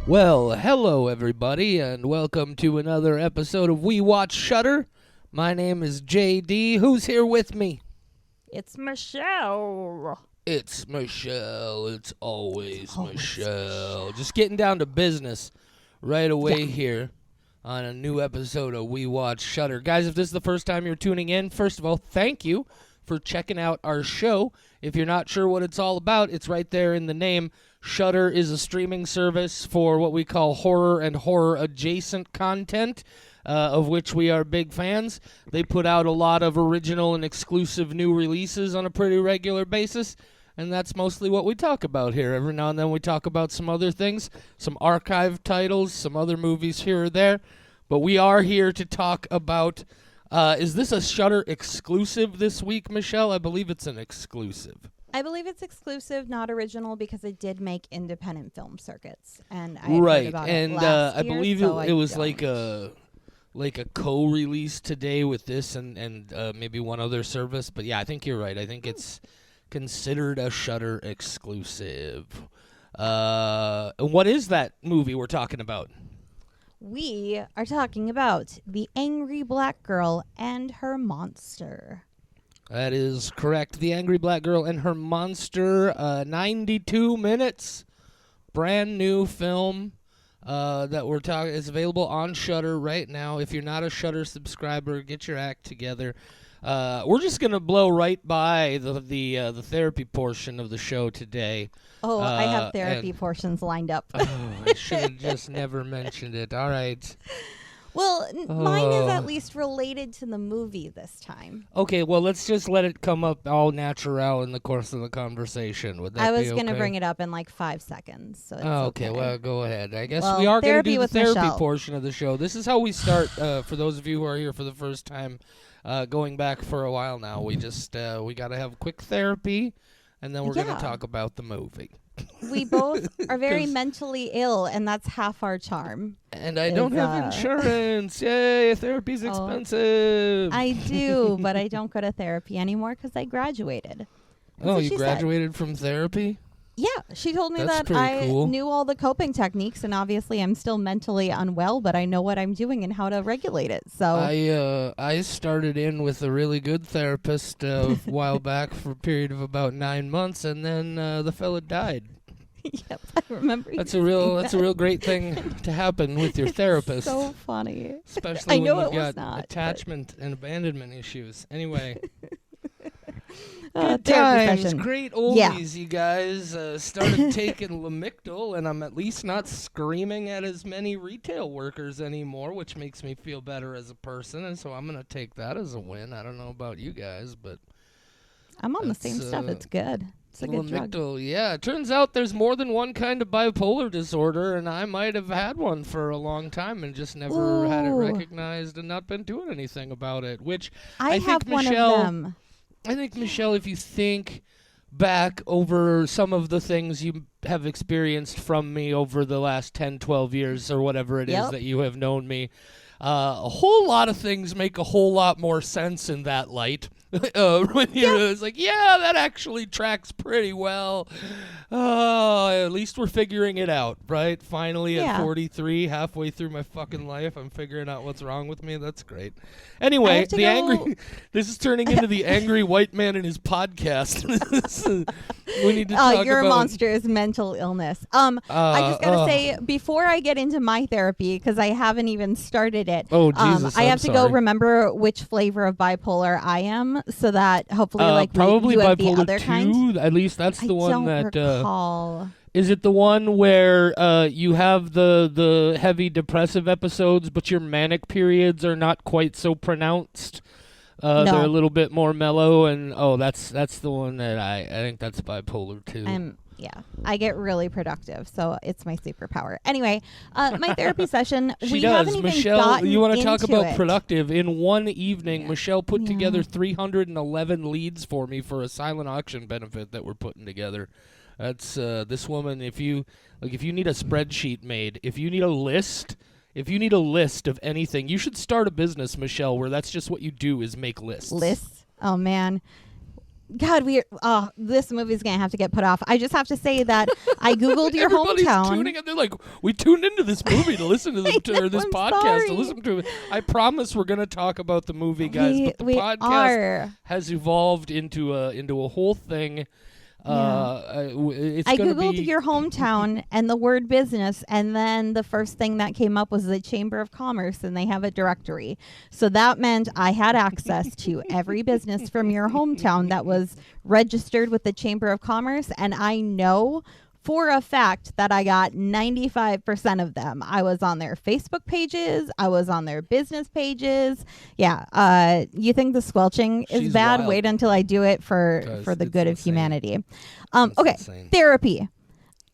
Well, hello everybody, and welcome to another episode of We Watch Shudder. My name is JD. Who's here with me? It's Michelle. It's Michelle. It's always Michelle. Just getting down to business right away here on a new episode of We Watch Shudder. Guys, if this is the first time you're tuning in, first of all, thank you for checking out our show. If you're not sure what it's all about, it's right there in the name. Shudder is a streaming service for what we call horror and horror-adjacent content, of which we are big fans. They put out a lot of original and exclusive new releases on a pretty regular basis, and that's mostly what we talk about here. Every now and then we talk about some other things, some archive titles, some other movies here or there, but we are here to talk about... is this a Shudder exclusive this week, Michelle? I believe it's an exclusive. I believe it's exclusive, not original, because it did make independent film circuits, and I right, heard about and it last I year, believe so it was don't. like a co-release today with this and maybe one other service. But yeah, I think you're right. I think it's considered a Shudder exclusive. What is that movie we're talking about? We are talking about The Angry Black Girl and Her Monster. That is correct. The Angry Black Girl and Her Monster, 92 minutes, brand new film that we're talking. It's available on Shudder right now. If you're not a Shudder subscriber, get your act together. We're just gonna blow right by the therapy portion of the show today. Oh, I have therapy portions lined up. I should have just never mentioned it. All right. Well, mine is at least related to the movie this time. Okay, well, let's just let it come up all natural in the course of the conversation. Would that I was be going to okay? bring it up in like 5 seconds. So it's okay, well, go ahead. I guess Well, we are going to therapy do the with therapy Michelle. portion of the show. This is how we start, for those of you who are here for the first time, going back for a while now. We just, we got to have quick therapy, and then we're going to talk about the movie. We both are very mentally ill, and that's half our charm. And I don't have insurance. Yay, therapy's expensive. I do, but I don't go to therapy anymore because I graduated. That's you graduated from therapy? Yeah, she told me That's that I cool. knew all the coping techniques, and obviously I'm still mentally unwell, but I know what I'm doing and how to regulate it. So I started in with a really good therapist a while back for a period of about 9 months, and then the fella died. Yep, I remember. That's a real great thing to happen with your therapist. So funny, especially I know when you've it was got not, attachment and abandonment issues. Anyway. Good times, session. great oldies, you guys. Started taking Lamictal, and I'm at least not screaming at as many retail workers anymore, which makes me feel better as a person, and so I'm going to take that as a win. I don't know about you guys, but... I'm on the same stuff. It's good. It's a good Lamictal, drug. yeah. It turns out there's more than one kind of bipolar disorder, and I might have had one for a long time and just never had it recognized and not been doing anything about it, which I have think one Michelle... of them. I think, Michelle, if you think back over some of the things you have experienced from me over the last 10, 12 years or whatever it is that you have known me, a whole lot of things make a whole lot more sense in that light. When it's like, yeah, that actually tracks pretty well. At least we're figuring it out, right? Finally, at 43, halfway through my fucking life, I'm figuring out what's wrong with me. That's great. Anyway, this is turning into the angry white man and his podcast. We need to talk your about... monster is mental illness. I just gotta say, before I get into my therapy, because I haven't even started it. Oh, Jesus, I have to go sorry. remember which flavor of bipolar I am, so that hopefully, probably you have the bipolar other 2. kind. At least that's the one don't that. Recall. Is it the one where you have the heavy depressive episodes, but your manic periods are not quite so pronounced? No. They're a little bit more mellow, and that's the one that I think that's bipolar 2. Yeah, I get really productive, so it's my superpower. Anyway, my therapy session, we haven't even Michelle, gotten you want to talk into about it. productive? In one evening, Michelle put Yeah. together 311 leads for me for a silent auction benefit that we're putting together. That's this woman. If you need a spreadsheet made, if you need a list of anything, you should start a business, Michelle, where that's just what you do is make lists. Lists? Oh man. God, this movie's gonna have to get put off. I just have to say that I googled your Everybody's hometown. tuning in. They're like, we tuned into this movie to listen to this I'm podcast sorry. to listen to it. I promise we're gonna talk about the movie, guys. But the We podcast are. has evolved into a whole thing. It's I gonna googled be your hometown and the word business, and then the first thing that came up was the Chamber of Commerce, and they have a directory. So that meant I had access to every business from your hometown that was registered with the Chamber of Commerce, and I know for a fact that I got 95% of them. I was on their Facebook pages. I was on their business pages. Yeah. You think the squelching is She's bad? wild. Wait until I do it for the It's good of insane. humanity. It's Okay. insane. Therapy.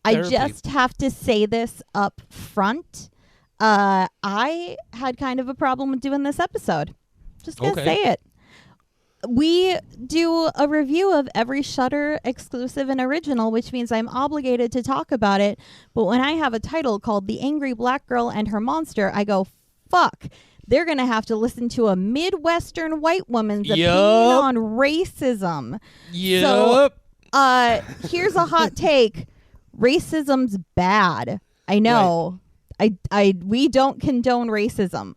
I Therapy. just have to say this up front. I had kind of a problem with doing this episode. Just gonna Okay. say it. We do a review of every Shudder exclusive and original, which means I'm obligated to talk about it. But when I have a title called The Angry Black Girl and Her Monster, I go, fuck. They're going to have to listen to a Midwestern white woman's opinion on racism. Yep. So, here's a hot take. Racism's bad. I know. We don't condone racism.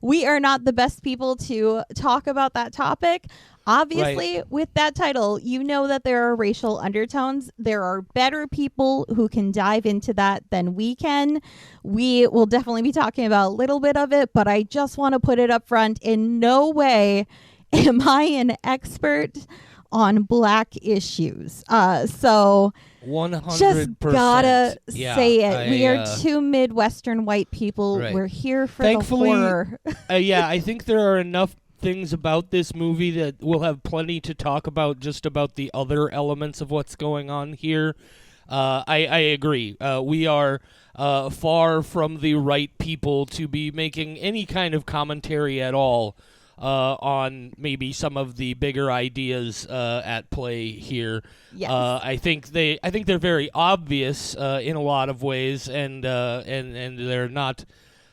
We are not the best people to talk about that topic. Obviously, with that title, you know that there are racial undertones. There are better people who can dive into that than we can. We will definitely be talking about a little bit of it, but I just want to put it up front. In no way am I an expert on black issues. So 100%. just gotta Yeah, say it. We are I, two Midwestern white people. Right. We're here for Thankfully, the horror. I think there are enough things about this movie that we'll have plenty to talk about just about the other elements of what's going on here. I agree. We are far from the right people to be making any kind of commentary at all on maybe some of the bigger ideas at play here. Yes. I think they're very obvious in a lot of ways, and they're not.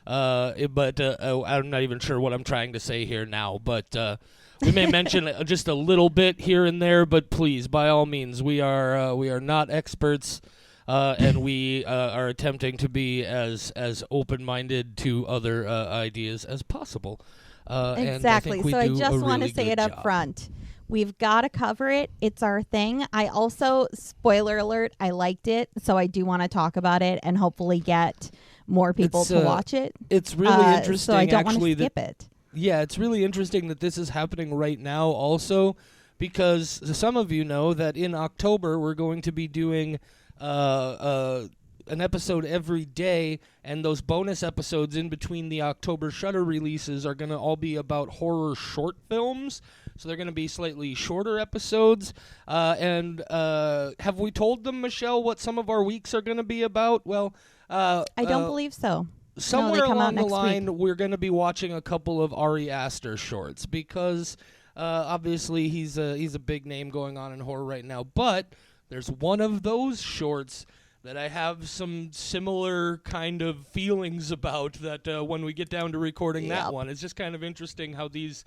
But I'm not even sure what I'm trying to say here now. But we may mention just a little bit here and there. But please, by all means, we are not experts. And we are attempting to be as open-minded to other ideas as possible. Exactly. And So I just want to say it up front. We've got to cover it. It's our thing. I also, spoiler alert, I liked it. So I do want to talk about it and hopefully get more people to watch it. It's really interesting. So I don't want actually, to skip it. Yeah, it's really interesting that this is happening right now also, because some of you know that in October we're going to be doing an episode every day, and those bonus episodes in between the October Shudder releases are going to all be about horror short films. So they're going to be slightly shorter episodes. And have we told them, Michelle, what some of our weeks are going to be about? Well, I don't believe so. Somewhere come out along the next line, week. we're going to be watching a couple of Ari Aster shorts because obviously he's a big name going on in horror right now. But there's one of those shorts that I have some similar kind of feelings about that when we get down to recording that one. It's just kind of interesting how these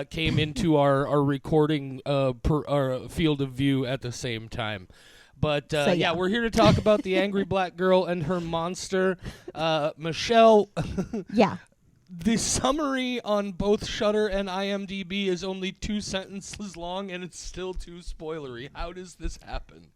came into our recording our field of view at the same time. But, we're here to talk about The Angry Black Girl and Her Monster. Michelle, Yeah. the summary on both Shudder and IMDb is only 2 sentences long, and it's still too spoilery. How does this happen?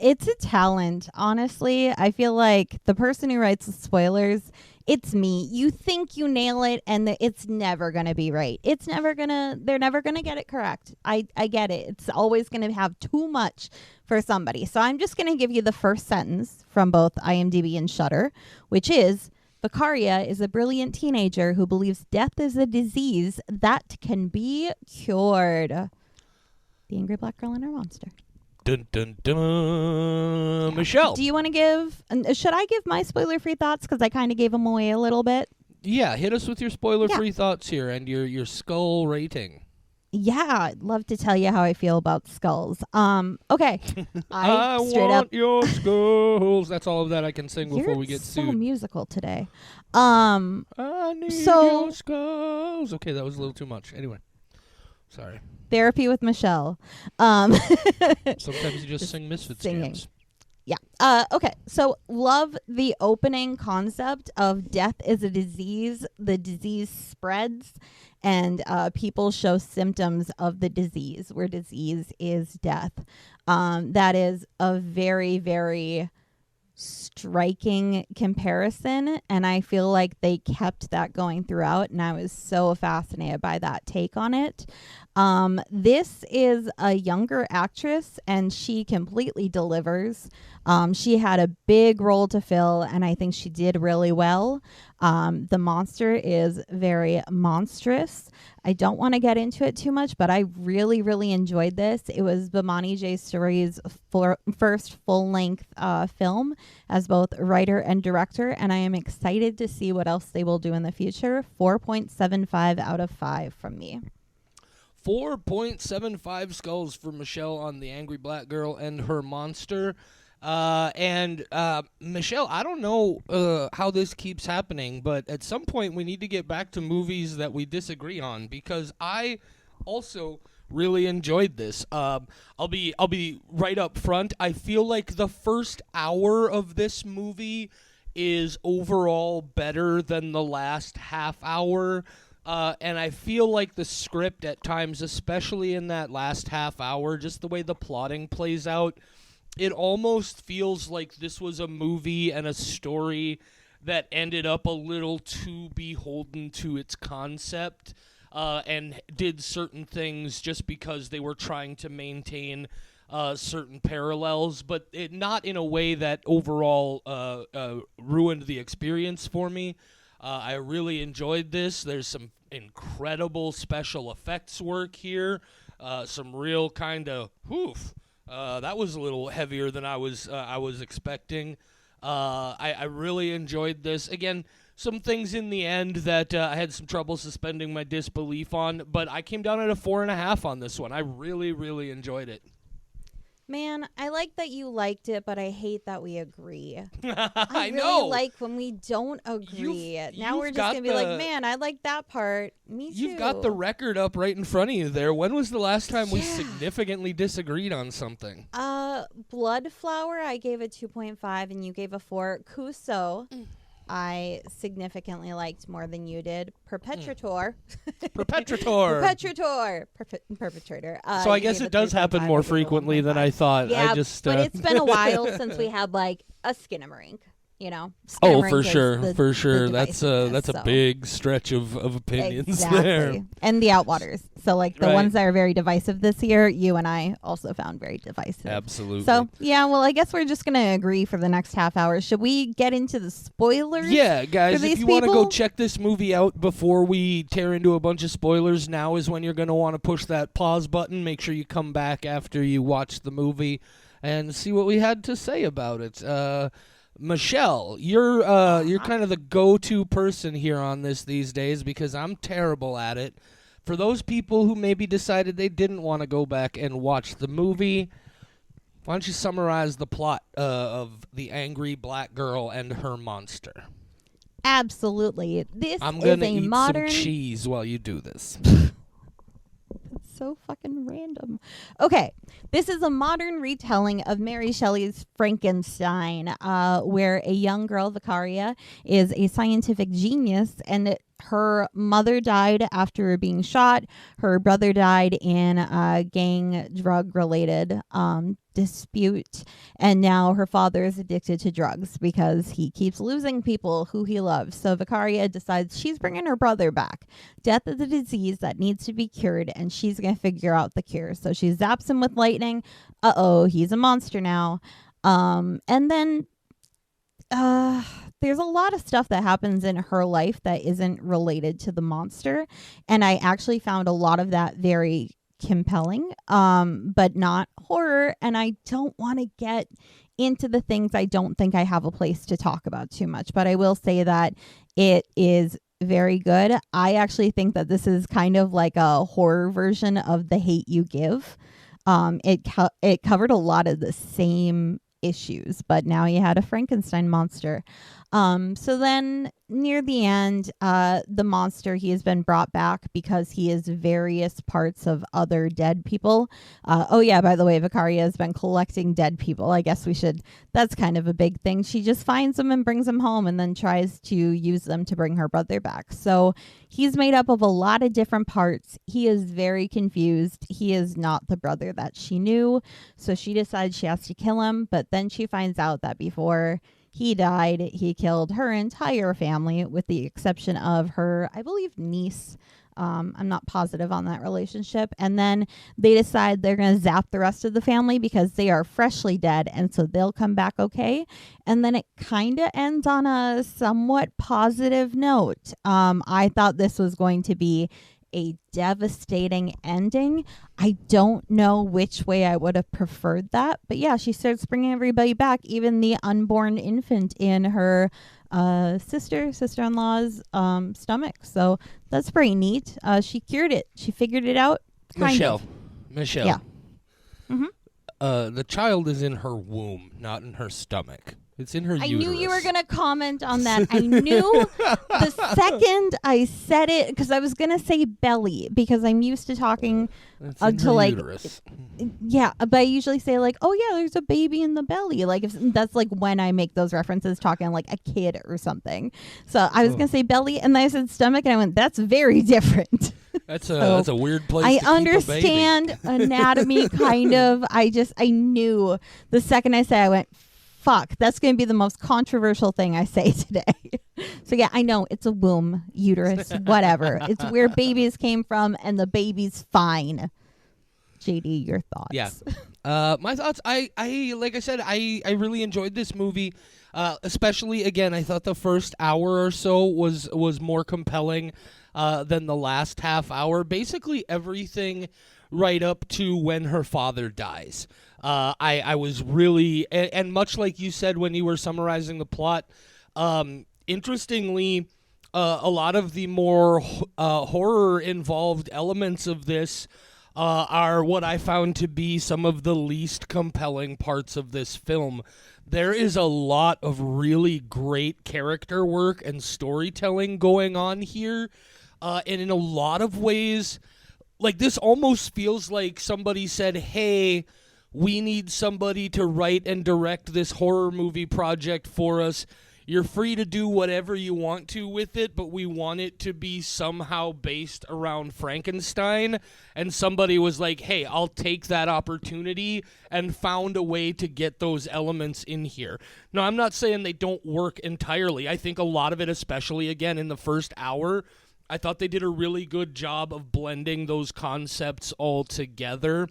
It's a talent, honestly. I feel like the person who writes the spoilers, it's me. You think you nail it, and it's never going to be right. They're never going to get it correct. I get it. It's always going to have too much for somebody. So I'm just going to give you the first sentence from both IMDb and Shudder, which is, Vicaria is a brilliant teenager who believes death is a disease that can be cured. The Angry Black Girl and Her Monster. Dun, dun, dun. Yeah. Michelle. Do you want to give... should I give my spoiler-free thoughts? Because I kind of gave them away a little bit. Yeah, hit us with your spoiler-free thoughts here and your skull rating. Yeah, I'd love to tell you how I feel about skulls. Okay. I straight want up, your skulls. That's all of that I can sing before we get so sued. musical today. I need your skulls. Okay, that was a little too much. Anyway. Sorry. Therapy with Michelle. Sometimes you just sing Misfits singing. jams. Yeah. Okay. So love the opening concept of death is a disease. The disease spreads and people show symptoms of the disease, where disease is death. That is a very, very striking comparison, and I feel like they kept that going throughout, and I was so fascinated by that take on it. This is a younger actress, and she completely delivers. She had a big role to fill, and I think she did really well. The monster is very monstrous. I don't want to get into it too much, but I really, really enjoyed this. It was Bamani J. Suri's first full-length film as both writer and director, and I am excited to see what else they will do in the future. 4.75 out of 5 from me. 4.75 skulls for Michelle on The Angry Black Girl and Her Monster. Michelle, I don't know how this keeps happening, but at some point we need to get back to movies that we disagree on, because I also really enjoyed this. I'll be right up front. I feel like the first hour of this movie is overall better than the last half hour. And I feel like the script at times, especially in that last half hour, just the way the plotting plays out, it almost feels like this was a movie and a story that ended up a little too beholden to its concept, and did certain things just because they were trying to maintain certain parallels, but not in a way that overall ruined the experience for me. I really enjoyed this. There's some incredible special effects work here. Some real kind of that was a little heavier than I was expecting. I really enjoyed this. Again, some things in the end that I had some trouble suspending my disbelief on, but I came down at a 4.5 on this one. I really, really enjoyed it. Man, I like that you liked it, but I hate that we agree. I really know. like when we don't agree. Now we're just going to be like, man, I like that part. Me too. You've got the record up right in front of you there. When was the last time we significantly disagreed on something? Bloodflower, I gave a 2.5 and you gave a 4. Kuso, I significantly liked more than you did. Perpetrator. Perpetrator. So I guess it does happen more frequently than I thought. Yeah, but it's been a while since we had like a Skinamarink. You know. Oh, for sure. That's a big stretch of opinions there. And the Outwaters. So like the ones that are very divisive this year, you and I also found very divisive. Absolutely. So yeah, well I guess we're just gonna agree for the next half hour. Should we get into the spoilers? Yeah, guys, if you want to go check this movie out before we tear into a bunch of spoilers, now is when you're gonna want to push that pause button. Make sure you come back after you watch the movie and see what we had to say about it. Michelle, you're kind of the go-to person here on this these days because I'm terrible at it. For those people who maybe decided they didn't want to go back and watch the movie, why don't you summarize the plot of The Angry Black Girl and Her Monster? Absolutely. I'm gonna eat some cheese while you do this. So fucking random. Okay, this is a modern retelling of Mary Shelley's Frankenstein, where a young girl, Vicaria, is a scientific genius, and her mother died after being shot. Her brother died in a gang drug-related dispute, and now her father is addicted to drugs because he keeps losing people who he loves. So Vicaria decides she's bringing her brother back. Death is a disease that needs to be cured, and she's going to figure out the cure. So she zaps him with lightning. He's a monster now. And then there's a lot of stuff that happens in her life that isn't related to the monster, and I actually found a lot of that very compelling, but not horror, and I don't want to get into the things I don't think I have a place to talk about too much, but I will say that it is very good. I actually think that this is kind of like a horror version of The Hate U Give. It covered a lot of the same issues, but now you had a Frankenstein monster. So then near the end, the monster, he has been brought back because he is various parts of other dead people. Oh yeah, by the way, Vicaria has been collecting dead people. I guess that's kind of a big thing. She just finds them and brings them home and then tries to use them to bring her brother back. So he's made up of a lot of different parts. He is very confused. He is not the brother that she knew. So she decides she has to kill him, but then she finds out that before he died, he killed her entire family with the exception of her, I believe, niece. I'm not positive on that relationship. And then they decide they're going to zap the rest of the family because they are freshly dead. And so they'll come back okay. And then it kind of ends on a somewhat positive note. I thought this was going to be a devastating ending. I don't know which way I would have preferred that. But yeah, she starts bringing everybody back, even the unborn infant in her sister-in-law's stomach. So that's pretty neat. She cured it. She figured it out. Michelle. Yeah. Mm-hmm. The child is in her womb, not in her stomach. It's in her uterus. I knew you were going to comment on that. I knew the second I said it, because I was going to say belly, because I'm used to talking to like, uterus. Yeah, but I usually say like, oh yeah, there's a baby in the belly. Like if that's like when I make those references talking like a kid or something. So I was going to say belly and then I said stomach and I went, that's very different. That's a weird place I to keep a baby. understand anatomy kind of. I knew the second I said, I went, fuck, that's going to be the most controversial thing I say today. So yeah, I know it's a womb, uterus, whatever. It's where babies came from and the baby's fine. JD, your thoughts? Yeah. My thoughts, I like I said, I really enjoyed this movie. Especially, again, I thought the first hour or so was more compelling than the last half hour. Basically everything right up to when her father dies. I was really, and much like you said when you were summarizing the plot, interestingly, a lot of the more horror-involved elements of this are what I found to be some of the least compelling parts of this film. There is a lot of really great character work and storytelling going on here, and in a lot of ways, like this almost feels like somebody said, hey, we need somebody to write and direct this horror movie project for us. You're free to do whatever you want to with it, but we want it to be somehow based around Frankenstein. And somebody was like, hey, I'll take that opportunity, and found a way to get those elements in here. Now, I'm not saying they don't work entirely. I think a lot of it, especially, again, in the first hour, I thought they did a really good job of blending those concepts all together.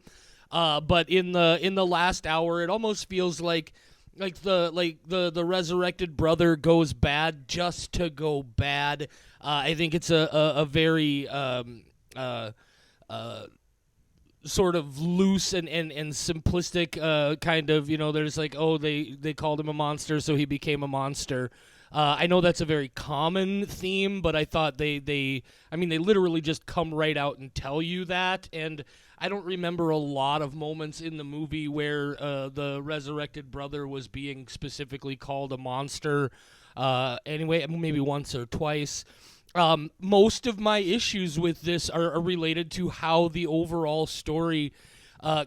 But in the last hour, it almost feels like the resurrected brother goes bad just to go bad. I think it's a very sort of loose and simplistic kind of, there's like, oh, they called him a monster, so he became a monster. I know that's a very common theme, but I thought they literally just come right out and tell you that, and I don't remember a lot of moments in the movie where the resurrected brother was being specifically called a monster. Anyway, maybe once or twice. Most of my issues with this are related to how the overall story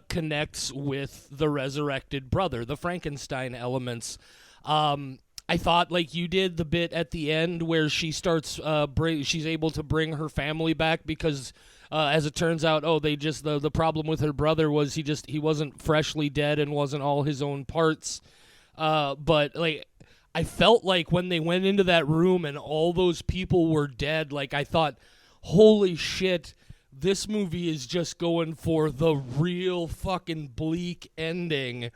connects with the resurrected brother, the Frankenstein elements. I thought, like you did, the bit at the end where she starts, she's able to bring her family back because, as it turns out, the problem with her brother was he wasn't freshly dead and wasn't all his own parts. But like, I felt like when they went into that room and all those people were dead, like I thought, holy shit, this movie is just going for the real fucking bleak ending.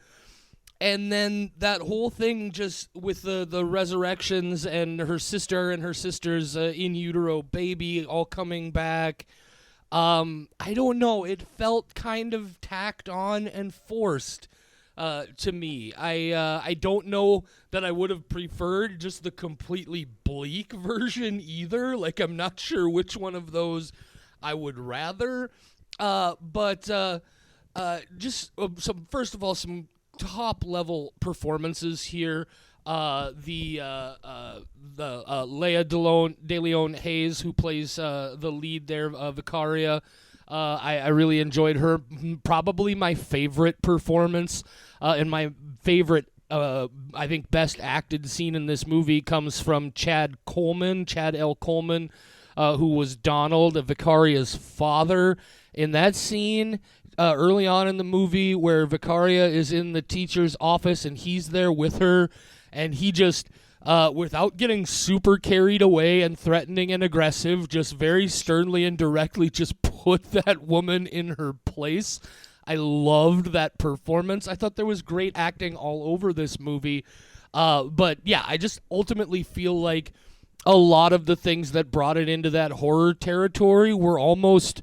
And then that whole thing just with the resurrections and her sister and her sister's in utero baby all coming back. I don't know. It felt kind of tacked on and forced to me. I don't know that I would have preferred just the completely bleak version either. Like, I'm not sure which one of those I would rather. But just some, first of all, some top level performances here. Leia DeLeon Hayes, who plays the lead there, Vicaria. I really enjoyed her. Probably my favorite performance and my favorite, I think, best acted scene in this movie comes from Chad L. Coleman, who was Donald, Vicaria's father. In that scene, early on in the movie, where Vicaria is in the teacher's office and he's there with her, and he just, without getting super carried away and threatening and aggressive, just very sternly and directly just put that woman in her place. I loved that performance. I thought there was great acting all over this movie. But yeah, I just ultimately feel like a lot of the things that brought it into that horror territory were almost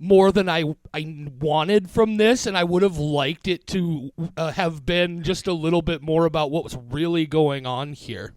more than I wanted from this, and I would have liked it to have been just a little bit more about what was really going on here.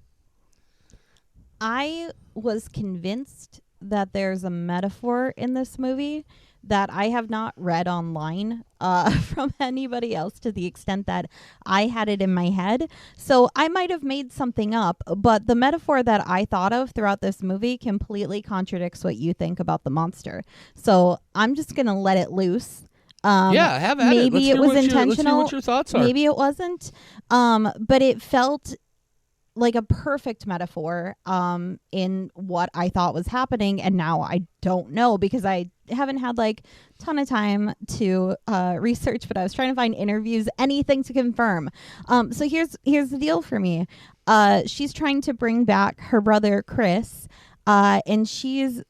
I was convinced that there's a metaphor in this movie that I have not read online from anybody else to the extent that I had it in my head. So I might have made something up, but the metaphor that I thought of throughout this movie completely contradicts what you think about the monster. So I'm just going to let it loose. Yeah, have at it. Maybe it was intentional. Let's hear what your thoughts are. Maybe it wasn't. But it felt like a perfect metaphor in what I thought was happening, and now I don't know because I haven't had like a ton of time to research, but I was trying to find interviews, anything to confirm. So here's the deal for me. She's trying to bring back her brother Chris, and she's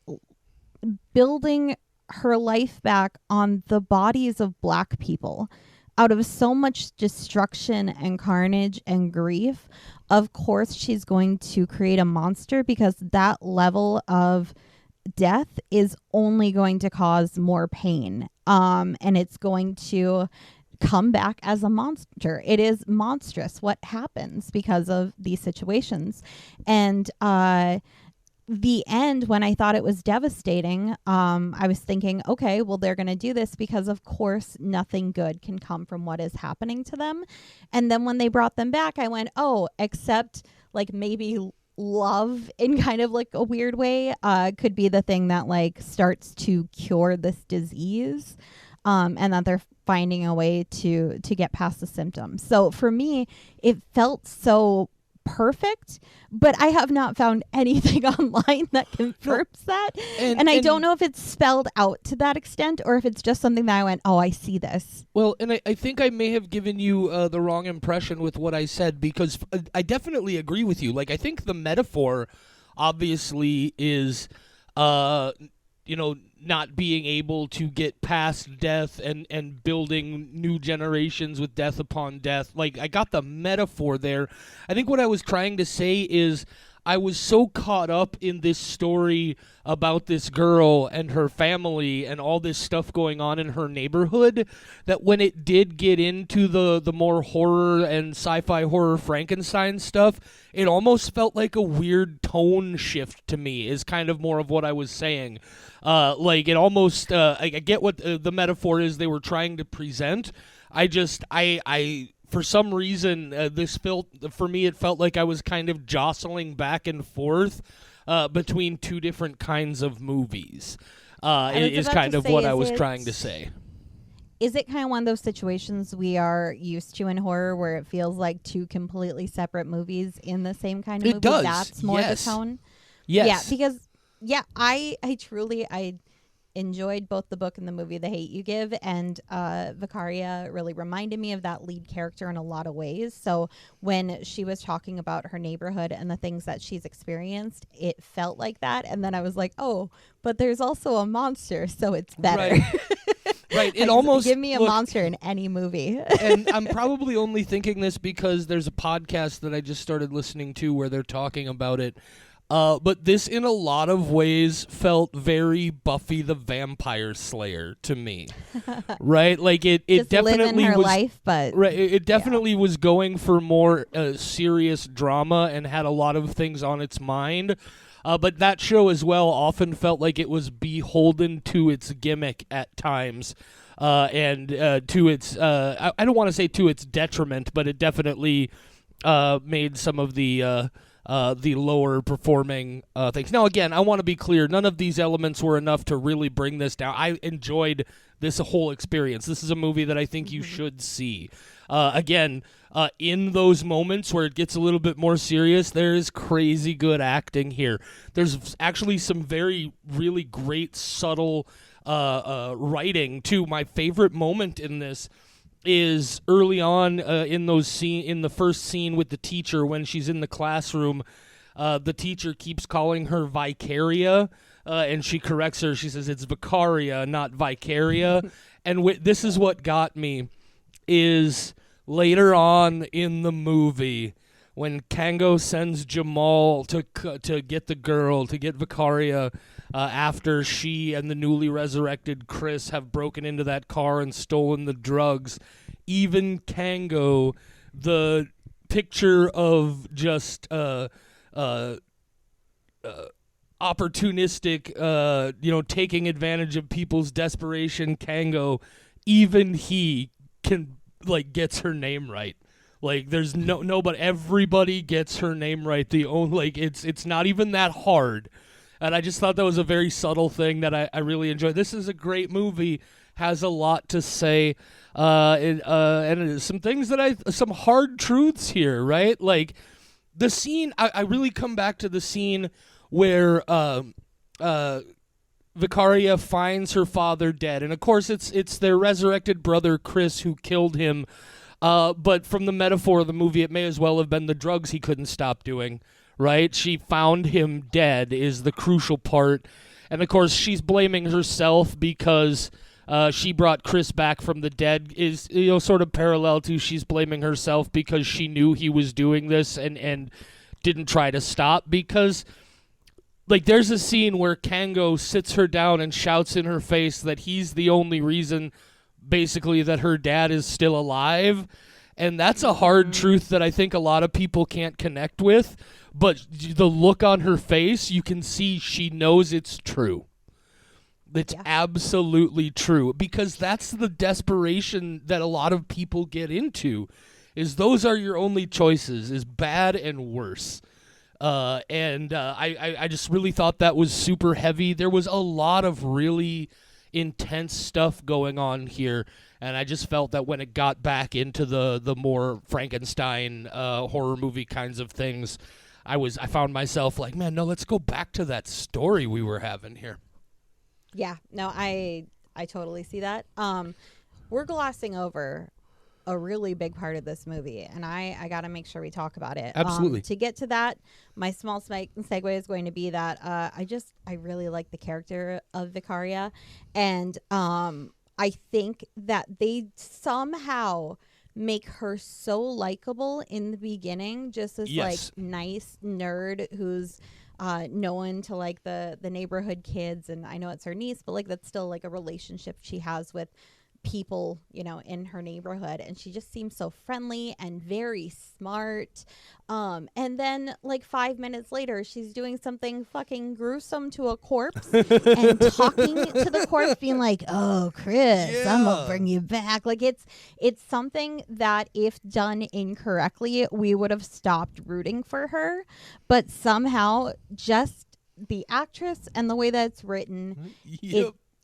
building her life back on the bodies of Black people. Out of so much destruction and carnage and grief, of course she's going to create a monster, because that level of death is only going to cause more pain. And it's going to come back as a monster. It is monstrous what happens because of these situations. And the end, when I thought it was devastating, I was thinking, okay, well, they're going to do this because, of course, nothing good can come from what is happening to them. And then when they brought them back, I went, oh, except like maybe love in kind of like a weird way could be the thing that like starts to cure this disease, and that they're finding a way to get past the symptoms. So for me, it felt so perfect, but I have not found anything online that confirms that. And I don't know if it's spelled out to that extent or if it's just something that I went, oh, I see this. Well, and I think I may have given you the wrong impression with what I said, because I definitely agree with you. Like, I think the metaphor obviously is, not being able to get past death and building new generations with death upon death. Like, I got the metaphor there. I think what I was trying to say is I was so caught up in this story about this girl and her family and all this stuff going on in her neighborhood that when it did get into the more horror and sci-fi horror Frankenstein stuff, it almost felt like a weird tone shift to me, is kind of more of what I was saying. Like, it almost, I get what the metaphor is they were trying to present. I for some reason, this felt, for me, it felt like I was kind of jostling back and forth between two different kinds of movies, is kind of what I was trying to say. Is it kind of one of those situations we are used to in horror where it feels like two completely separate movies in the same kind of movie? It does. That's more the tone? Yes. Yeah, because, I truly enjoyed both the book and the movie The Hate You Give, and Vicaria really reminded me of that lead character in a lot of ways. So when she was talking about her neighborhood and the things that she's experienced, it felt like that. And then I was like, oh, but there's also a monster, so it's better. Right. It like, almost give me a monster in any movie. And I'm probably only thinking this because there's a podcast that I just started listening to where they're talking about it. But this, in a lot of ways, felt very Buffy the Vampire Slayer to me, right? Like it just definitely live in her was life, but right. It definitely was going for more serious drama and had a lot of things on its mind. But that show as well often felt like it was beholden to its gimmick at times, and to its I don't want to say to its detriment, but it definitely made some of the lower performing things. Now, again, I want to be clear. None of these elements were enough to really bring this down. I enjoyed this whole experience. This is a movie that I think you should see. Again, in those moments where it gets a little bit more serious, there is crazy good acting here. There's actually some really great, subtle writing, too. My favorite moment in this is early on in the first scene with the teacher when she's in the classroom. The teacher keeps calling her Vicaria, and she corrects her. She says it's Vicaria, not Vicaria. And this is what got me, is later on in the movie when Kango sends Jamal to get the girl, to get Vicaria, after she and the newly resurrected Chris have broken into that car and stolen the drugs. Even Kango, the picture of just opportunistic, taking advantage of people's desperation, Kango, even he can gets her name right. There's but everybody gets her name right. It's not even that hard. And I just thought that was a very subtle thing that I really enjoyed. This is a great movie, has a lot to say, and some things some hard truths here, right? The scene, I really come back to the scene where Vicaria finds her father dead. And of course it's their resurrected brother Chris who killed him. But from the metaphor of the movie, it may as well have been the drugs he couldn't stop doing, right? She found him dead is the crucial part. And of course she's blaming herself because she brought Chris back from the dead, is sort of parallel to she's blaming herself because she knew he was doing this and didn't try to stop. Because there's a scene where Kango sits her down and shouts in her face that he's the only reason basically that her dad is still alive. And that's a hard truth that I think a lot of people can't connect with. But the look on her face, you can see she knows it's true. It's absolutely true, because that's the desperation that a lot of people get into, is those are your only choices, is bad and worse. I just really thought that was super heavy. There was a lot of really intense stuff going on here, and I just felt that when it got back into the more Frankenstein horror movie kinds of things, I found myself like, man, no, let's go back to that story we were having here. Yeah, no, I totally see that. We're glossing over a really big part of this movie, and I got to make sure we talk about it. Absolutely. To get to that, my small segue is going to be that I really like the character of Vicaria, and I think that they somehow make her so likable in the beginning, just this nice nerd who's known to the neighborhood kids, and I know it's her niece, but that's still a relationship she has with people in her neighborhood, and she just seems so friendly and very smart, and then 5 minutes later she's doing something fucking gruesome to a corpse and talking to the corpse being like, oh Chris, I'm gonna bring you back. It's something that if done incorrectly we would have stopped rooting for her, but somehow just the actress and the way that it's written,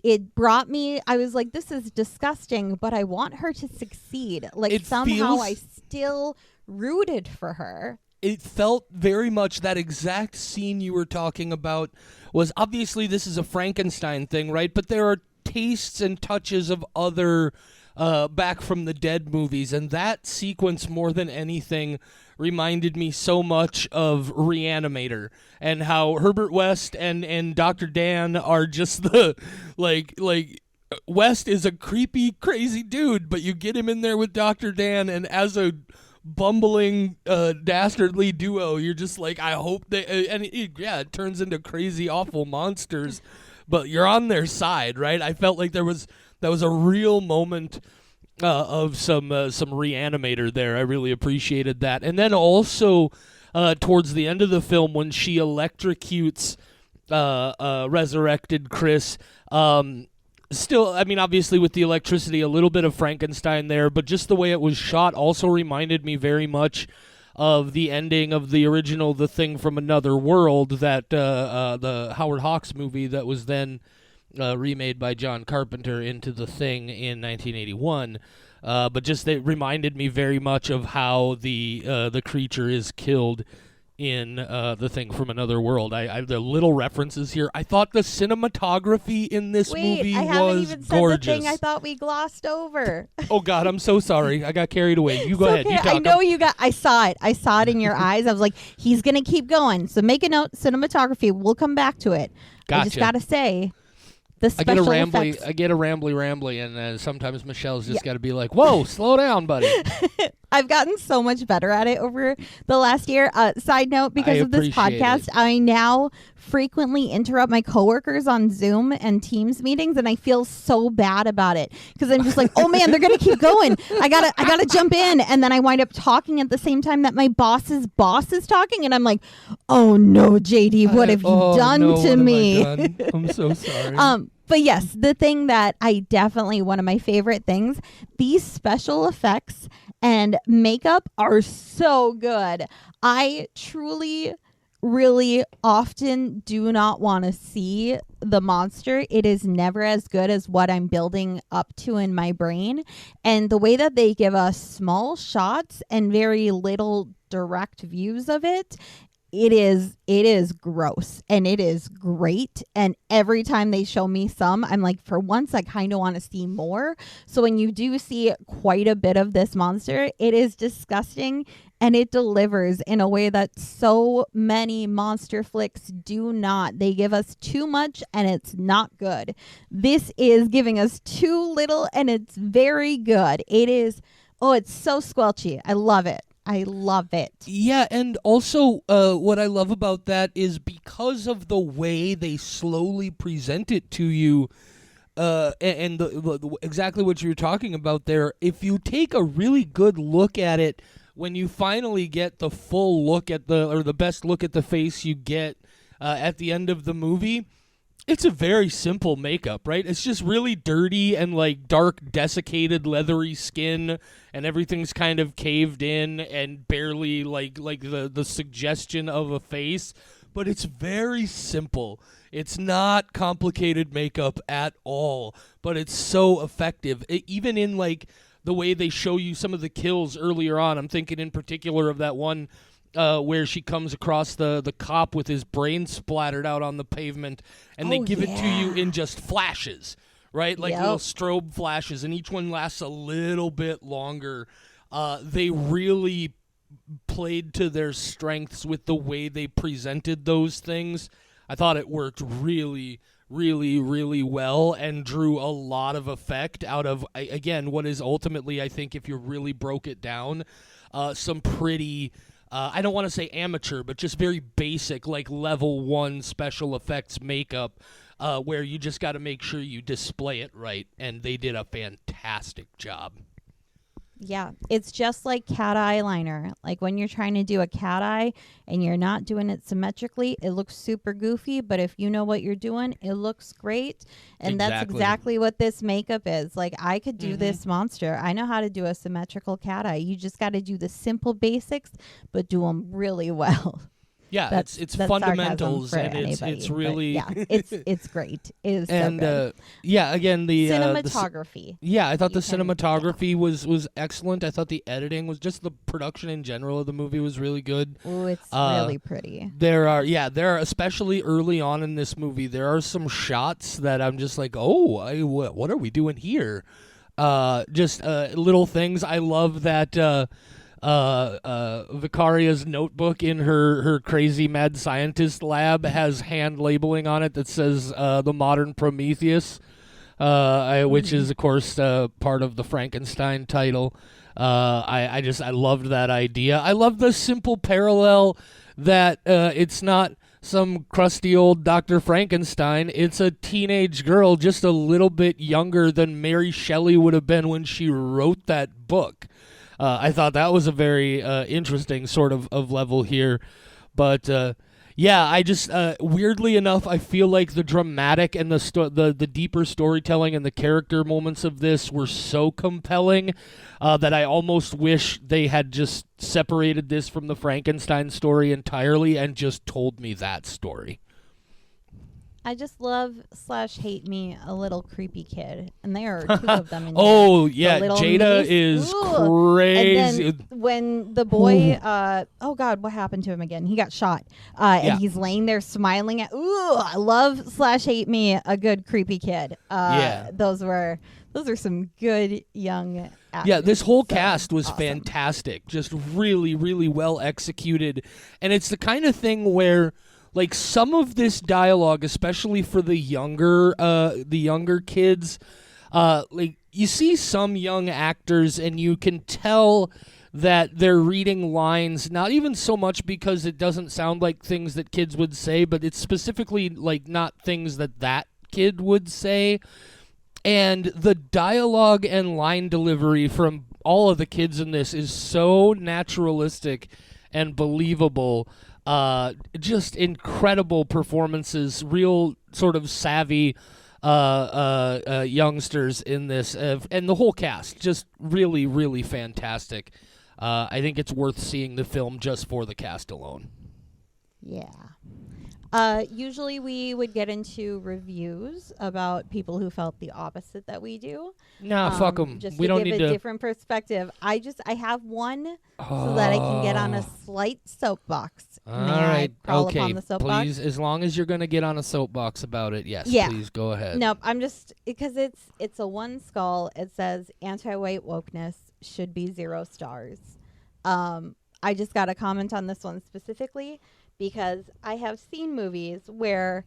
it brought me, I was like, this is disgusting, but I want her to succeed. I still rooted for her. It felt very much that exact scene you were talking about was, obviously this is a Frankenstein thing, right? But there are tastes and touches of other Back from the Dead movies, and that sequence more than anything reminded me so much of Reanimator, and how Herbert West and Dr. Dan are just the West is a creepy, crazy dude, but you get him in there with Dr. Dan, and as a bumbling, dastardly duo, you're just like, I hope they, it turns into crazy, awful monsters, but you're on their side, right? I felt like that was a real moment of some Reanimator there. I really appreciated that. And then also towards the end of the film, when she electrocutes resurrected Chris, still, I mean, obviously with the electricity, a little bit of Frankenstein there, but just the way it was shot also reminded me very much of the ending of the original The Thing from Another World, that the Howard Hawks movie that was then remade by John Carpenter into The Thing in 1981. But just it reminded me very much of how the creature is killed in The Thing from Another World. I the little references here. I thought the cinematography in this movie I haven't was even gorgeous. said the thing I thought we glossed over. Oh God, I'm so sorry. I got carried away. You go ahead. Okay. You talk. I know you got. I saw it. I saw it in your eyes. I was like, he's gonna keep going. So make a note. Cinematography. We'll come back to it. Gotcha. I just gotta say, the I get a special rambly, effects. I get a rambly, and sometimes Michelle's just got to be like, "Whoa, slow down, buddy." I've gotten so much better at it over the last year. Side note, because of this appreciate podcast, it. I now frequently interrupt my coworkers on Zoom and Teams meetings, and I feel so bad about it because I'm just like, oh man, they're gonna keep going. I gotta jump in, and then I wind up talking at the same time that my boss's boss is talking, and I'm like, oh no, JD, what have you done no, to what have I me? done? I'm so sorry. But yes, the thing that I definitely, one of my favorite things, these special effects and makeup are so good. I truly, really often do not want to see the monster. It is never as good as what I'm building up to in my brain. And the way that they give us small shots and very little direct views of it, it is gross and it is great. And every time they show me some, I'm like, for once, I kind of want to see more. So when you do see quite a bit of this monster, it is disgusting and it delivers in a way that so many monster flicks do not. They give us too much and it's not good. This is giving us too little and it's very good. It is, it's so squelchy. I love it. I love it. Yeah, and also what I love about that is because of the way they slowly present it to you, and exactly what you were talking about there, if you take a really good look at it, when you finally get the full look at the best look at the face you get at the end of the movie, it's a very simple makeup, right? It's just really dirty and like dark, desiccated, leathery skin, and everything's kind of caved in and barely like the suggestion of a face. But it's very simple. It's not complicated makeup at all, but it's so effective. Even in like the way they show you some of the kills earlier on. I'm thinking in particular of that one where she comes across the cop with his brain splattered out on the pavement, and they give it to you in just flashes, right? Like little strobe flashes, and each one lasts a little bit longer. They really played to their strengths with the way they presented those things. I thought it worked really, really, really well and drew a lot of effect out of, again, what is ultimately, I think, if you really broke it down, some pretty... I don't want to say amateur, but just very basic, like level 1 special effects makeup, where you just got to make sure you display it right, and they did a fantastic job. Yeah, it's just like cat eyeliner. Like when you're trying to do a cat eye and you're not doing it symmetrically, it looks super goofy, but if you know what you're doing, it looks great. And that's exactly what this makeup is. Like I could do this monster. I know how to do a symmetrical cat eye. You just got to do the simple basics, but do them really well. Yeah, it's fundamentals, and it's really it's great. It is so good. Again, the cinematography. I thought the cinematography was excellent. I thought the editing was just the production in general of the movie was really good. Oh, it's really pretty. There are especially early on in this movie, there are some shots that I'm just like, what are we doing here? Just little things. I love that. Vicaria's notebook in her crazy mad scientist lab has hand labeling on it that says the modern Prometheus, which is of course part of the Frankenstein title. I loved that idea. I love the simple parallel that it's not some crusty old Dr. Frankenstein. It's a teenage girl just a little bit younger than Mary Shelley would have been when she wrote that book. I thought that was a very interesting sort of level here. But, Yeah, I just weirdly enough, I feel like the dramatic and the deeper storytelling and the character moments of this were so compelling that I almost wish they had just separated this from the Frankenstein story entirely and just told me that story. I just love / hate me a little creepy kid, and there are two of them in here. Oh yeah, The little Jada niece. is Ooh. crazy. And then when the boy, oh God, what happened to him again? He got shot, and he's laying there smiling at. Ooh, I love / hate me a good creepy kid. Those are some good young actors. Yeah, this whole cast was fantastic. Just really, really well executed, and it's the kind of thing where, like, some of this dialogue, especially for the younger kids, like, you see some young actors and you can tell that they're reading lines, not even so much because it doesn't sound like things that kids would say, but it's specifically, like, not things that kid would say. And the dialogue and line delivery from all of the kids in this is so naturalistic and believable. Just incredible performances, real sort of savvy youngsters in this, and the whole cast just really, really fantastic. I think it's worth seeing the film just for the cast alone. Yeah. Usually we would get into reviews about people who felt the opposite that we do. Nah, fuck them. Just We to don't give need a to. different perspective. I have one so that I can get on a slight soapbox. All right. crawl Okay. upon the soapbox? Please, as long as you're going to get on a soapbox about it, yes. Yeah. Please go ahead. Nope. I'm just because it's a one skull. It says anti-white wokeness should be 0 stars. I just got a comment on this one specifically because I have seen movies where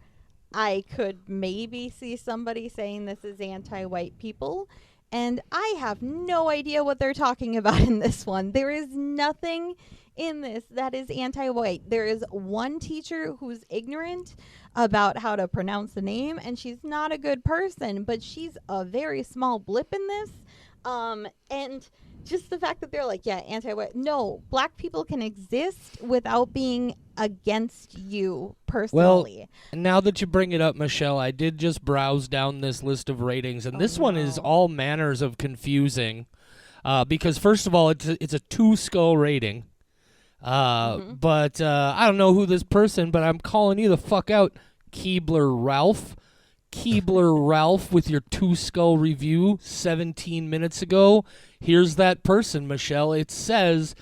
I could maybe see somebody saying this is anti-white people, and I have no idea what they're talking about in this one. There is nothing in this that is anti-white. There is one teacher who's ignorant about how to pronounce the name, and she's not a good person, but she's a very small blip in this. And just the fact that they're like, yeah, anti-white. No, black people can exist without being against you personally. Well, now that you bring it up, Michelle, I did just browse down this list of ratings, and this one is all manners of confusing. Because first of all, it's a 2-skull rating. But I don't know who this person, but I'm calling you the fuck out, Keebler Ralph. Keebler Ralph with your 2-skull review 17 minutes ago. Here's that person, Michelle. It says,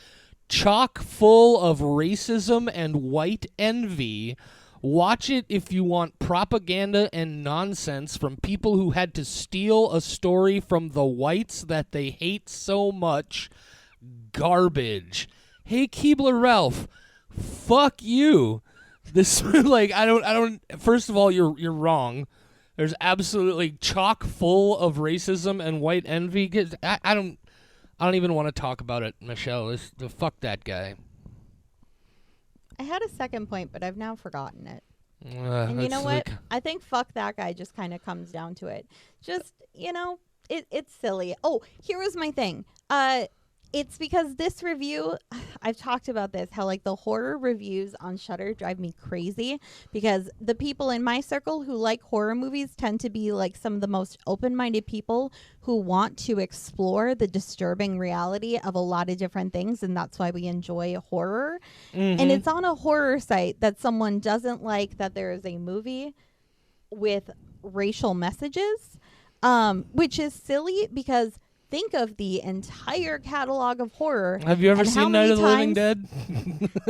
chock full of racism and white envy. Watch it if you want propaganda and nonsense from people who had to steal a story from the whites that they hate so much. Garbage. Hey, Keebler Ralph, fuck you. This, like, I don't. First of all, you're wrong. There's absolutely chock full of racism and white envy. I don't even want to talk about it, Michelle. Fuck that guy. I had a second point, but I've now forgotten it. And you know what? I think fuck that guy just kind of comes down to it. Just, it's silly. Oh, here was my thing. It's because this review, I've talked about this, how like the horror reviews on Shudder drive me crazy because the people in my circle who like horror movies tend to be like some of the most open-minded people who want to explore the disturbing reality of a lot of different things, and that's why we enjoy horror. And it's on a horror site that someone doesn't like that there is a movie with racial messages, which is silly because think of the entire catalog of horror. Have you ever seen Night of the Living Dead?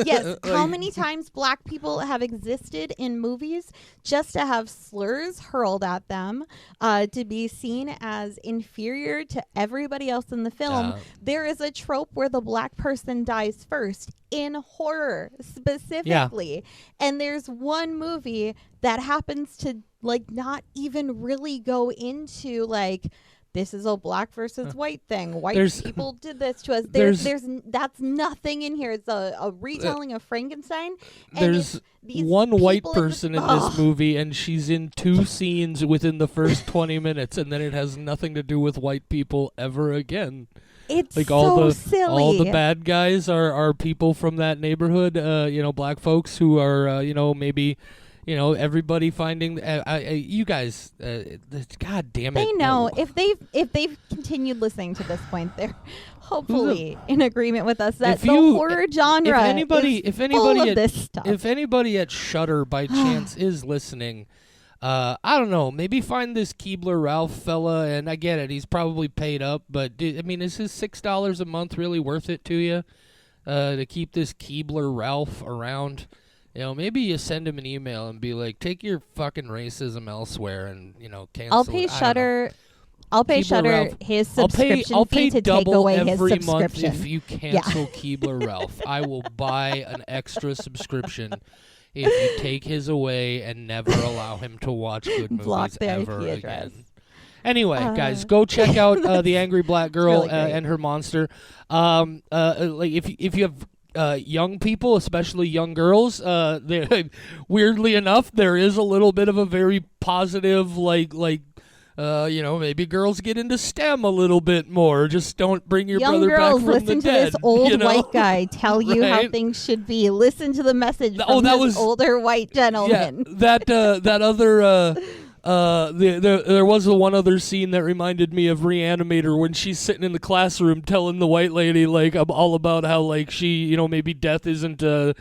Yes. How many times black people have existed in movies just to have slurs hurled at them, to be seen as inferior to everybody else in the film? There is a trope where the black person dies first in horror specifically. Yeah. And there's one movie that happens to like not even really go into like, this is a black versus white thing. White people did this to us. There's that's nothing in here. It's a retelling of Frankenstein. And there's one white person in this movie, and she's in 2 scenes within the first 20 minutes, and then it has nothing to do with white people ever again. It's like so all the silly. bad guys are people from that neighborhood, black folks who are maybe everybody finding you guys god damn it. They know if they've continued listening to this point, they're hopefully in agreement with us that the horror genre is full of this stuff. If anybody at Shudder by chance is listening, I don't know, maybe find this Keebler Ralph fella, and I get it, he's probably paid up, but is his $6 a month really worth it to you to keep this Keebler Ralph around? Maybe you send him an email and be like, take your fucking racism elsewhere and, cancel I'll pay it. Shudder. I'll pay Keebler Shudder Ralph. his subscription I'll fee pay to double take away every his month subscription. if you cancel Keebler Ralph. I will buy an extra subscription if you take his away and never allow him to watch good Block movies the ever IP address. again. Anyway, guys, go check out The Angry Black Girl really great. and Her Monster. Like if you have young people, especially young girls, weirdly enough, there is a little bit of a very positive, maybe girls get into STEM a little bit more. Just don't bring your Young brother girls, back from listen the to dead. this old white guy tell you how Right? things should be. Listen to the message from that this was- older white gentleman. Yeah, that other. There was the one other scene that reminded me of Reanimator when she's sitting in the classroom telling the white lady all about how she maybe death isn't a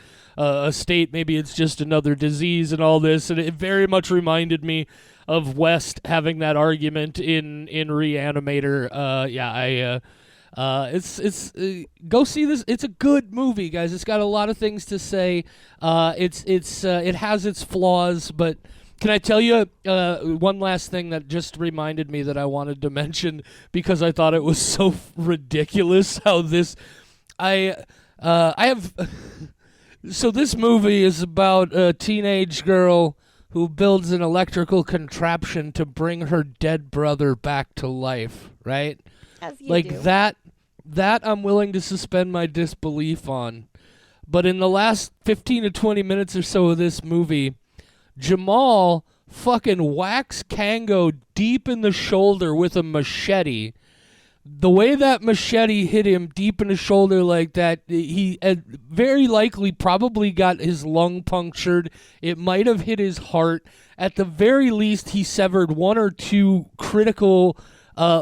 state, maybe it's just another disease and all this, and it very much reminded me of West having that argument in Reanimator. Go see this. It's a good movie, guys. It's got a lot of things to say. It has its flaws, but. Can I tell you one last thing that just reminded me that I wanted to mention because I thought it was so ridiculous how this I have so this movie is about a teenage girl who builds an electrical contraption to bring her dead brother back to life, right? As you do. that I'm willing to suspend my disbelief on. But in the last 15 to 20 minutes or so of this movie, Jamal fucking whacks Kango deep in the shoulder with a machete. The way that machete hit him deep in the shoulder like that, he very likely probably got his lung punctured. It might have hit his heart. At the very least, he severed one or two critical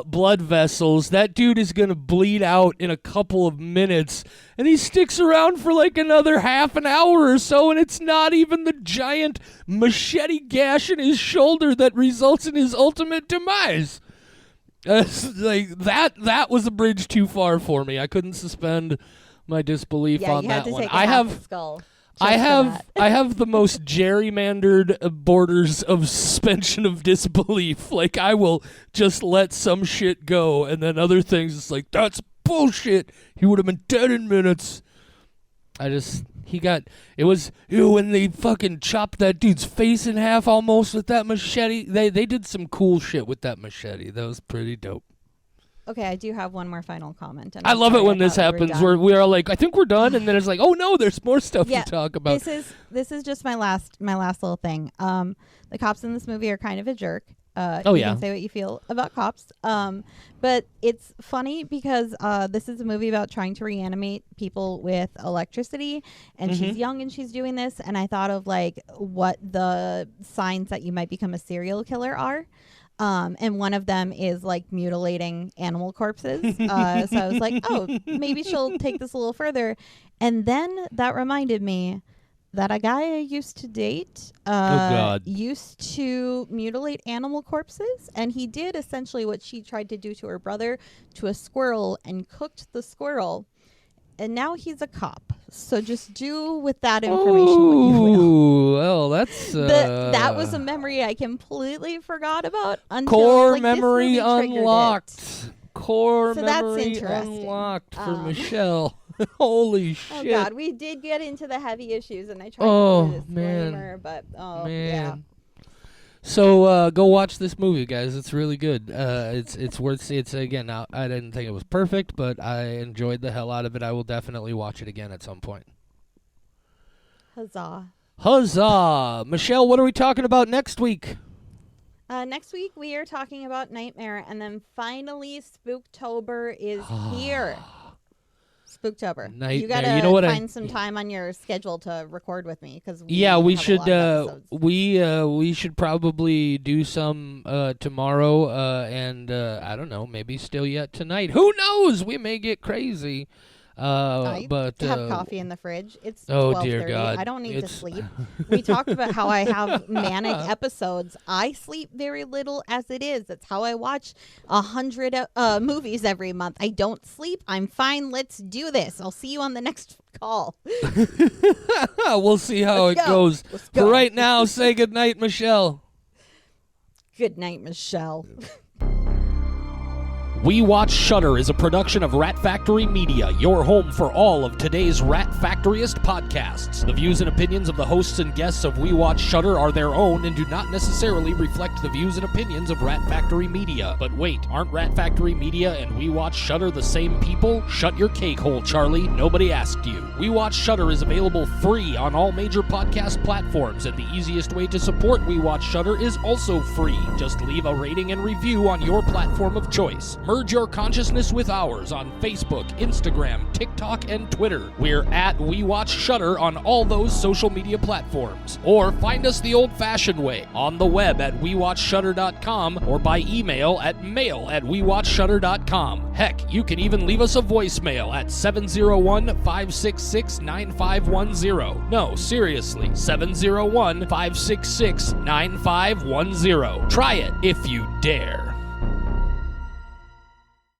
blood vessels. That dude is going to bleed out in a couple of minutes, and he sticks around for another half an hour or so, and it's not even the giant machete gash in his shoulder that results in his ultimate demise. That was a bridge too far for me. I couldn't suspend my disbelief on you had that to one. take a skull. I have the most gerrymandered borders of suspension of disbelief. I will just let some shit go, and then other things, it's that's bullshit. He would have been dead in minutes. When they fucking chopped that dude's face in half almost with that machete. They did some cool shit with that machete. That was pretty dope. Okay, I do have one more final comment. And I love it when this happens, where we are like, I think we're done, and then it's like, oh no, there's more stuff to talk about. This is just my last little thing. The cops in this movie are kind of a jerk. You can say what you feel about cops. But it's funny because this is a movie about trying to reanimate people with electricity, and she's young and she's doing this, and I thought of what the signs that you might become a serial killer are. And one of them is mutilating animal corpses. So I was like, oh, maybe she'll take this a little further. And then that reminded me that a guy I used to date used to mutilate animal corpses. And he did essentially what she tried to do to her brother to a squirrel and cooked the squirrel. And now he's a cop. So just do with that information what you will. Ooh, well, that's... that was a memory I completely forgot about until core this memory movie unlocked. Core So that's memory interesting. unlocked for Michelle. Holy shit. Oh God, we did get into the heavy issues, and I tried Oh, to do a disclaimer, but yeah. So go watch this movie, guys. It's really good. It's worth seeing. It's again. I didn't think it was perfect, but I enjoyed the hell out of it. I will definitely watch it again at some point. Huzzah! Huzzah! Michelle, what are we talking about next week? Next week we are talking about Nightmare, and then finally Spooktober is here. Spooktober. Nightmare. You gotta You know what find some time on your schedule to record with me because we have should. A lot of episodes. We should probably do some tomorrow, and I don't know, maybe still yet tonight. Who knows? We may get crazy. But have coffee in the fridge. It's 12:30. Dear God. I don't need to sleep. We talked about how I have manic episodes. I sleep very little as it is. That's how I watch 100 movies every month. I don't sleep. I'm fine. Let's do this. I'll see you on the next call. We'll see how it goes. Let's go. For right now, say goodnight, Michelle. Good night, Michelle. We Watch Shudder is a production of Rat Factory Media, your home for all of today's Rat Factoryist podcasts. The views and opinions of the hosts and guests of We Watch Shudder are their own and do not necessarily reflect the views and opinions of Rat Factory Media. But wait, aren't Rat Factory Media and We Watch Shudder the same people? Shut your cake hole, Charlie. Nobody asked you. We Watch Shudder is available free on all major podcast platforms, and the easiest way to support We Watch Shudder is also free. Just leave a rating and review on your platform of choice. Merge your consciousness with ours on Facebook, Instagram, TikTok, and Twitter. We're at We Watch Shudder on all those social media platforms. Or find us the old-fashioned way, on the web at WeWatchShudder.com or by email at mail@WeWatchShudder.com. Heck, you can even leave us a voicemail at 701-566-9510. No, seriously, 701-566-9510. Try it if you dare.